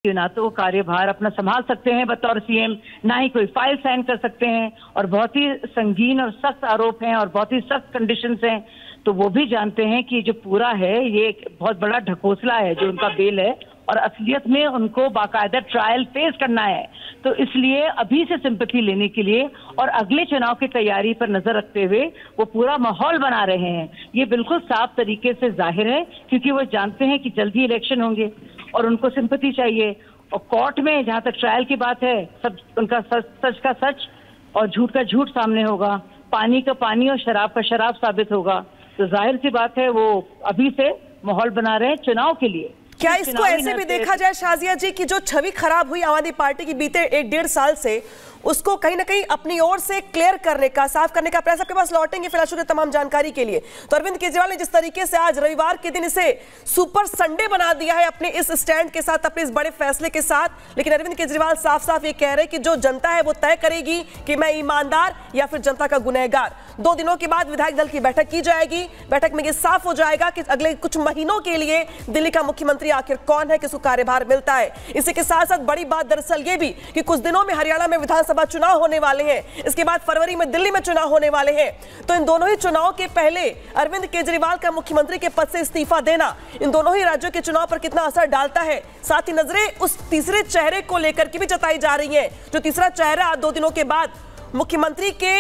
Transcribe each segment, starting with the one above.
ना तो कार्यभार अपना संभाल सकते हैं बतौर सीएम, ना ही कोई फाइल साइन कर सकते हैं, और बहुत ही संगीन और सख्त आरोप हैं और बहुत ही सख्त कंडीशंस हैं। तो वो भी जानते हैं कि जो पूरा है ये एक बहुत बड़ा ढकोसला है जो उनका बेल है, और असलियत में उनको बाकायदा ट्रायल फेस करना है। तो इसलिए अभी से सिंपैथी लेने के लिए और अगले चुनाव की तैयारी पर नजर रखते हुए वो पूरा माहौल बना रहे हैं। ये बिल्कुल साफ तरीके से जाहिर है, क्योंकि वो जानते हैं कि जल्दी इलेक्शन होंगे और उनको सिंपैथी चाहिए। और कोर्ट में जहां तक ट्रायल की बात है, सब उनका सच का सच और झूठ का झूठ सामने होगा, पानी का पानी और शराब का शराब साबित होगा। तो जाहिर सी बात है वो अभी से माहौल बना रहे हैं चुनाव के लिए। क्या इसको ऐसे भी देखा जाए शाजिया जी कि जो छवि खराब हुई आम आदमी पार्टी की बीते 1-1.5 साल से, उसको कहीं ना कहीं अपनी ओर से क्लियर करने का, साफ करने का प्रयास? आपके पास लौटेंगे फिलहाल शुक्रिया तमाम जानकारी के लिए। तो अरविंद केजरीवाल ने जिस तरीके से आज रविवार के दिन इसे सुपर संडे बना दिया है अपने इस स्टैंड के साथ, अपने इस बड़े फैसले के साथ, लेकिन अरविंद केजरीवाल साफ साफ ये कह रहे हैं कि जो जनता है वो तय करेगी कि मैं ईमानदार या फिर जनता का गुनहगार। 2 दिनों के बाद विधायक दल की बैठक की जाएगी। बैठक में ये साफ हो जाएगा कि अगले कुछ महीनों के लिए दिल्ली का मुख्यमंत्री आखिर कौन है, किसको कार्यभार मिलता है। इसी के साथ साथ बड़ी बात दरअसल ये भी कि कुछ दिनों में हरियाणा में विधानसभा चुनाव होने वाले हैं, इसके बाद फरवरी में दिल्ली में चुनाव होने वाले हैं। तो इन दोनों ही चुनाव के पहले अरविंद केजरीवाल का मुख्यमंत्री के पद से इस्तीफा देना इन दोनों ही राज्यों के चुनाव पर कितना असर डालता है, साथ ही नजरें उस तीसरे चेहरे को लेकर के भी जताई जा रही है। जो तीसरा चेहरा 2 दिनों के बाद मुख्यमंत्री के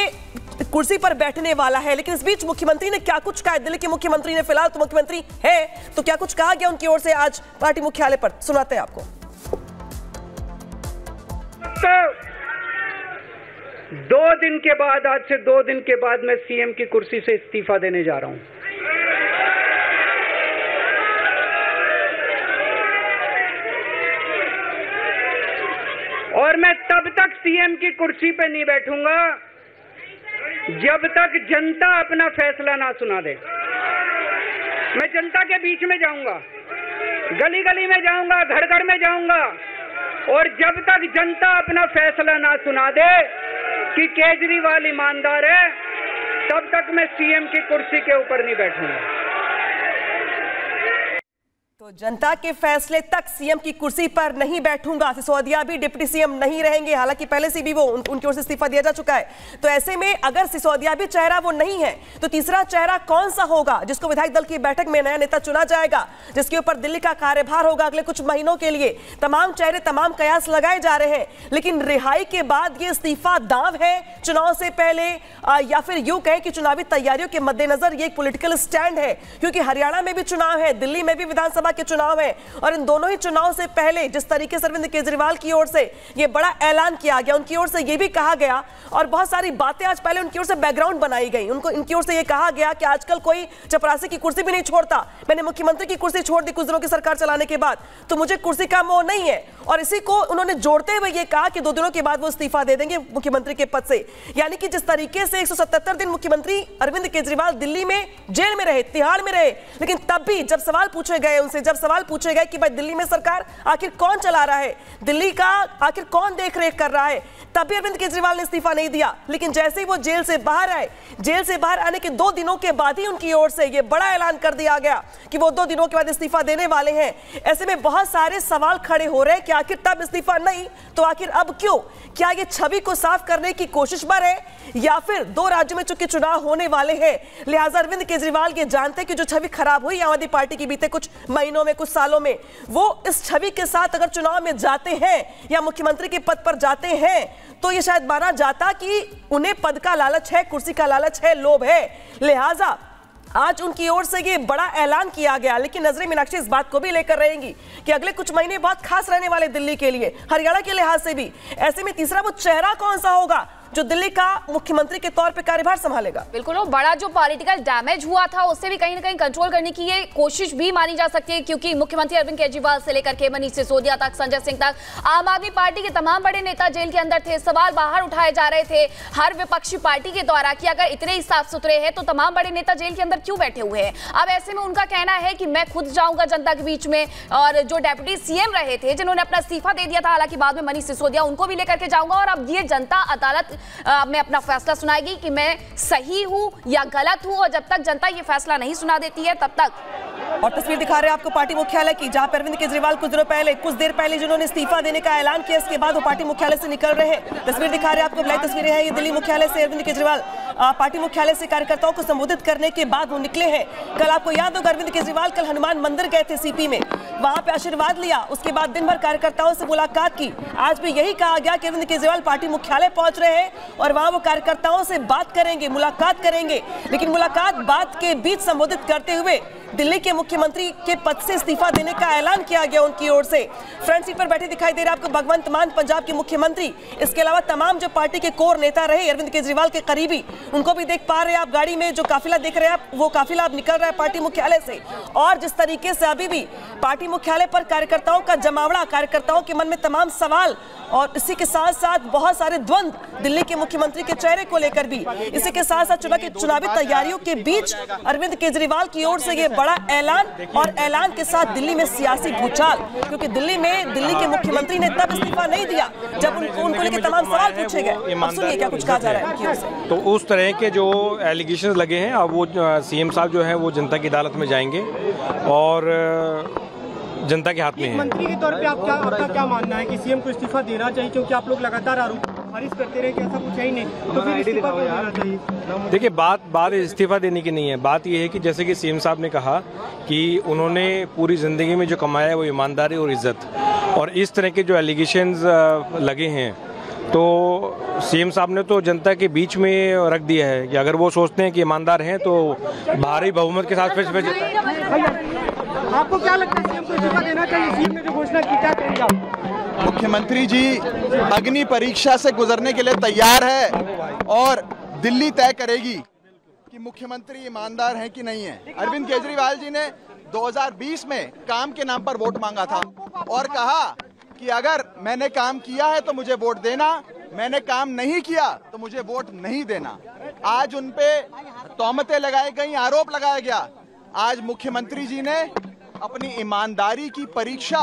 कुर्सी पर बैठने वाला है। लेकिन इस बीच मुख्यमंत्री ने क्या कुछ कहा, दिल्ली के मुख्यमंत्री ने, फिलहाल तो मुख्यमंत्री है, तो क्या कुछ कहा गया उनकी ओर से आज पार्टी मुख्यालय पर, सुनाते हैं आपको। तो 2 दिन के बाद, आज से 2 दिन के बाद मैं सीएम की कुर्सी से इस्तीफा देने जा रहा हूं। और मैं तब तक सीएम की कुर्सी पे नहीं बैठूंगा जब तक जनता अपना फैसला ना सुना दे। मैं जनता के बीच में जाऊंगा, गली गली में जाऊंगा, घर घर में जाऊंगा, और जब तक जनता अपना फैसला ना सुना दे कि केजरीवाल ईमानदार है, तब तक मैं सीएम की कुर्सी के ऊपर नहीं बैठूंगा। तो जनता के फैसले तक सीएम की कुर्सी पर नहीं बैठूंगा। सिसोदिया भी डिप्टी सीएम नहीं रहेंगे, हालांकि पहले से भी वो उनकी ओर से इस्तीफा दिया जा चुका है। तो ऐसे में अगर सिसोदिया भी चेहरा वो नहीं है, तो तीसरा चेहरा कौन सा होगा जिसको विधायक दल की बैठक में नया नेता चुना जाएगा, जिसके ऊपर दिल्ली का कार्यभार होगा अगले कुछ महीनों के लिए? तमाम चेहरे, तमाम कयास लगाए जा रहे हैं, लेकिन रिहाई के बाद ये इस्तीफा दांव है चुनाव से पहले, या फिर यूं कहें कि चुनावी तैयारियों के मद्देनजर ये एक पॉलिटिकल स्टैंड है, क्योंकि हरियाणा में भी चुनाव है, दिल्ली में भी विधानसभा के चुनाव है, और इन दोनों ही चुनाव से पहले जिस तरीके से अरविंद केजरीवाल की ओर से ये बड़ा ऐलान किया गया, उनकी ओर से ये भी कहा गया, और बहुत सारी बातें आज पहले उनकी ओर से बैकग्राउंड बनाई गई, उनको इनकी ओर से ये कहा गया कि आजकल कोई चपरासी की कुर्सी भी नहीं छोड़ता, मैंने मुख्यमंत्री की कुर्सी छोड़ दी कुछ दिनों की सरकार चलाने के बाद, तो मुझे कुर्सी का मोह नहीं है। और इसी को उन्होंने जोड़ते हुए ये कहा कि 2 दिनों के बाद वो इस्तीफा दे देंगे मुख्यमंत्री के पद से। यानी कि जिस तरीके से 177 दिन मुख्यमंत्री अरविंद केजरीवाल दिल्ली में जेल में रहे, तिहाड़ में रहे, लेकिन तब भी जब सवाल पूछे गए उनसे, जब सवाल पूछे गए कि भाई दिल्ली में सरकार आखिर कौन चला रहा है, दिल्ली का आखिर कौन देख रेख कर रहा है, तब भी अरविंद केजरीवाल ने इस्तीफा नहीं दिया। लेकिन जैसे ही वो जेल से बाहर आए, जेल से बाहर आने के 2 दिनों के बाद ही उनकी ओर से ये बड़ा ऐलान कर दिया गया कि वो 2 दिनों के बाद इस्तीफा देने वाले हैं। ऐसे में बहुत सारे सवाल खड़े हो रहे हैं कि आखिर तब इस्तीफा नहीं तो आखिर अब क्यों? क्या ये छवि को साफ करने की कोशिश पर है, या फिर 2 राज्यों में चूंकि चुनाव होने वाले हैं, लिहाजा अरविंद केजरीवाल ये जानते हैं कि जो छवि खराब हुई आम आदमी पार्टी की बीते कुछ महीनों में, कुछ सालों में, वो इस छवि के साथ अगर चुनाव में जाते हैं या मुख्यमंत्री के पद पर जाते हैं, तो ये शायद माना जाता कि उन्हें पद का लालच है, कुर्सी का लालच है, लोभ है। लिहाजा आज उनकी ओर से ये बड़ा ऐलान किया गया। लेकिन नजरें मीनाक्षी इस बात को भी लेकर रहेंगी कि अगले कुछ महीने बहुत खास रहने वाले दिल्ली के लिए, हरियाणा के लिहाज से भी। ऐसे में तीसरा वो चेहरा कौन सा होगा जो दिल्ली का मुख्यमंत्री के तौर पे कार्यभार संभालेगा? बिल्कुल, वो बड़ा जो पॉलिटिकल डैमेज हुआ था उससे भी कहीं ना कहीं कंट्रोल करने की ये कोशिश भी मानी जा सकती है, क्योंकि मुख्यमंत्री अरविंद केजरीवाल से लेकर के मनीष सिसोदिया तक, संजय सिंह तक, आम आदमी पार्टी के तमाम बड़े नेता जेल के अंदर थे। सवाल बाहर उठाए जा रहे थे हर विपक्षी पार्टी के द्वारा कि अगर इतने ही साफ सुथरे हैं तो तमाम बड़े नेता जेल के अंदर क्यों बैठे हुए हैं। अब ऐसे में उनका कहना है कि मैं खुद जाऊंगा जनता के बीच में, और जो डेप्यूटी सीएम रहे थे जिन्होंने अपना इस्तीफा दे दिया था, हालांकि बाद में मनीष सिसोदिया, उनको भी लेकर के जाऊंगा, और अब ये जनता अदालत में अपना फैसला सुनाएगी कि मैं सही हूं या गलत हूं, और जब तक जनता ये फैसला नहीं सुना देती है तब तक और तस्वीर दिखा रहे हैं आपको पार्टी मुख्यालय की, जहां अरविंद केजरीवाल कुछ देर पहले जिन्होंने इस्तीफा देने का ऐलान किया, इसके बाद वो पार्टी मुख्यालय से निकल रहे हैं। तस्वीर दिखा रहे हैं आपको, लाइव तस्वीरें हैं ये दिल्ली मुख्यालय से। अरविंद केजरीवाल पार्टी मुख्यालय से कार्यकर्ताओं को संबोधित करने के बाद वो निकले हैं। कल आपको याद होगा अरविंद केजरीवाल कल हनुमान मंदिर गए थे सीपी में, वहां पे आशीर्वाद लिया, उसके बाद दिन भर कार्यकर्ताओं से मुलाकात की। आज भी यही कहा गया कि अरविंद केजरीवाल पार्टी मुख्यालय पहुंच रहे हैं और वहां वो कार्यकर्ताओं से बात करेंगे, मुलाकात करेंगे। लेकिन मुलाकात बात के बीच संबोधित करते हुए दिल्ली के मुख्यमंत्री के पद से इस्तीफा देने का ऐलान किया गया उनकी ओर से। फ्रंट सीट पर बैठे दिखाई दे रहे आपको भगवंत मान, पंजाब के मुख्यमंत्री। इसके अलावा तमाम जो पार्टी के कोर नेता रहे अरविंद केजरीवाल के करीबी, उनको भी देख पा रहे हैं आप। गाड़ी में जो काफिला देख रहे हैं आप, वो काफिला अब निकल रहा है पार्टी मुख्यालय से। और जिस तरीके से अभी भी पार्टी मुख्यालय पर कार्यकर्ताओं का जमावड़ा, कार्यकर्ताओं के मन में तमाम सवाल और इसी के साथ साथ बहुत सारे द्वंद्व दिल्ली के मुख्यमंत्री के चेहरे को लेकर भी। इसी के साथ साथ चुनावी तैयारियों के बीच अरविंद केजरीवाल की ओर से ये बड़ा ऐलान, और ऐलान के साथ दिल्ली में सियासी भूचाल, क्योंकि दिल्ली के मुख्यमंत्री ने तब इस्तीफा नहीं दिया जब उनको लेकर तमाम सवाल पूछे गए। अब सुनिए क्या कुछ कहा जा रहा है उनकी ओर से। तो उस तरह के जो एलिगेशंस लगे हैं, अब वो सीएम साहब जो है वो जनता की अदालत में जाएंगे और जनता के हाथ में है। मंत्री के तौर पे आपका क्या मानना है कि सीएम को इस्तीफा देना चाहिए, क्योंकि आप लोग लगातार आरोप खारिज करते रहे कि ऐसा कुछ है ही नहीं, तो फिर इस्तीफा क्यों देना चाहिए? देखिए, बात इस्तीफा देने की नहीं है। बात यह है कि जैसे कि सीएम साहब ने कहा कि उन्होंने पूरी जिंदगी में जो कमाया है वो ईमानदारी और इज्जत, और इस तरह के जो एलिगेशंस लगे हैं तो सीएम साहब ने तो जनता के बीच में रख दिया है कि अगर वो सोचते हैं कि ईमानदार हैं तो भारी बहुमत के साथ फिर आपको क्या लगता है सीएम को इस्तीफा देना चाहिए? सीएम ने जो घोषणा की, क्या करेंगे आप? मुख्यमंत्री जी अग्नि परीक्षा से गुजरने के लिए तैयार है और दिल्ली तय करेगी कि मुख्यमंत्री ईमानदार हैं कि नहीं है। अरविंद केजरीवाल जी ने 2020 में काम के नाम पर वोट मांगा था और कहा कि अगर मैंने काम किया है तो मुझे वोट देना, मैंने काम नहीं किया तो मुझे वोट नहीं देना। आज उन पे तोहमतें लगाई गई, आरोप लगाया गया। आज मुख्यमंत्री जी ने अपनी ईमानदारी की परीक्षा,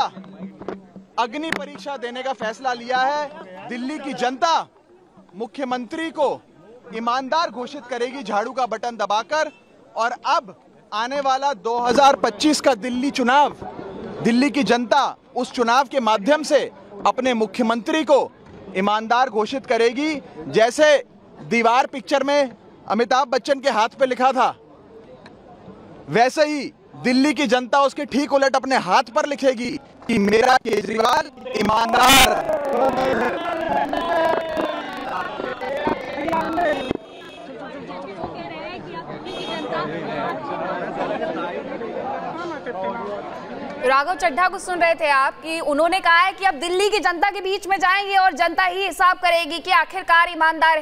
अग्नि परीक्षा देने का फैसला लिया है। दिल्ली की जनता मुख्यमंत्री को ईमानदार घोषित करेगी झाड़ू का बटन दबाकर, और अब आने वाला 2025 का दिल्ली चुनाव, दिल्ली की जनता उस चुनाव के माध्यम से अपने मुख्यमंत्री को ईमानदार घोषित करेगी। जैसे दीवार पिक्चर में अमिताभ बच्चन के हाथ पे लिखा था, वैसे ही दिल्ली की जनता उसके ठीक उलट अपने हाथ पर लिखेगी कि मेरा केजरीवाल ईमानदार है। राघव चड्ढा को सुन रहे थे आप कि उन्होंने कहा है कि अब दिल्ली की जनता के बीच में जाएंगे और जनता ही हिसाब करेगी कि आखिरकार ईमानदार